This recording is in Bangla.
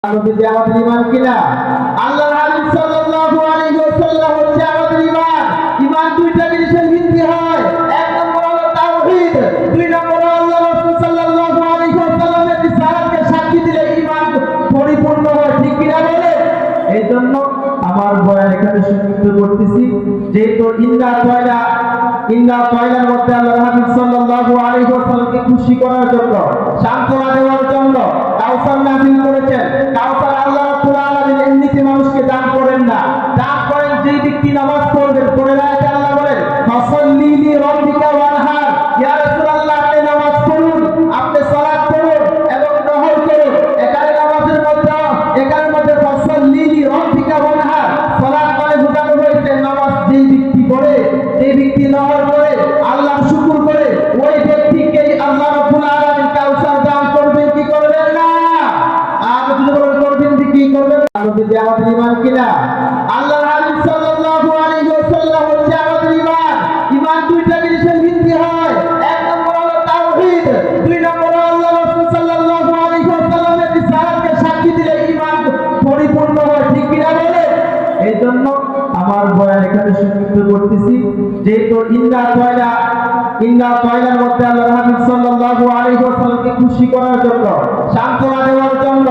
নবীজি আমাদের ঈমান কিনা আল্লাহর হাবিব সাল্লাল্লাহু আলাইহি ওয়াসাল্লাম হচ্ছে আমাদের ঈমান। ঈমান দুইটা জিনিসের ভিত্তি হয়। এক নম্বর হলো তাওহীদ, দুই নম্বর হলো আল্লাহ রাসূল সাল্লাল্লাহু আলাইহি ওয়াসাল্লামের রিসালাতকে সাক্ষী দিলে ঈমান পরিপূর্ণ হয়। ঠিক কিনা বলে? এইজন্য আমার বয়ান এখানে সংক্ষিপ্ত করতেছি। যেহেতু ইন্না তয়লার মধ্যে আল্লাহর হাবিব সাল্লাল্লাহু আলাইহি ওয়াসাল্লামকে খুশি করার জন্য, সান্ত্বনা দেওয়ার জন্য কাউসার নাযিল করেছেন। কাউসার আল্লাহ রাব্বুল আলামিন এমনিতে মানুষকে দান করেন না, দান করেন যে ব্যক্তি নামাজ পড়বে। পড়ে রাখতে আল্লাহ বলেন ফাসাল্লি লি রাব্বিকা ওয়ানহার, ইয়া রাসূলুল্লাহ আপনি নামাজ পড়ুন, আপনি সালাত পড়ুন এবং নহর করুন। এখানে নামাজের মধ্যে ফাসাল্লি লি রাব্বিকা ওয়ানহার, সালাত মানে বোঝানো হয়েছে নামাজ যে ব্যক্তি পড়ে, যে ব্যক্তি নহর করে, আল্লাহর শুকর করে, ওই ব্যক্তিকে আল্লাহ রাব্বুল আলামিন কাউসার দান করবেন কি করবেন না? আর যদি বলেন করবেন কি করবেন? নবীজি আমাদের ঈমান কিনা আল্লাহর হাবিব সাল্লাল্লাহু আলাইহি ওয়াসাল্লাম হচ্ছে আমাদের ঈমান। ঈমান দুইটা জিনিসের ভিত্তি হয়। এক নম্বর হলো তাওহীদ, দুই নম্বর হলো আল্লাহ রাসূল সাল্লাল্লাহু আলাইহি ওয়াসাল্লামের রিসালাতকে সাক্ষী দিলে ঈমান পরিপূর্ণ হয়। ঠিক কিনা বলে? এইজন্য আমার বয়ান এখানে সংক্ষিপ্ত করতেছি। যেহেতু ইন্না তয়লার মধ্যে আল্লাহর হাবিব সাল্লাল্লাহু আলাইহি ওয়াসাল্লামকে খুশি করার জন্য, সান্ত্বনা দেওয়ার জন্য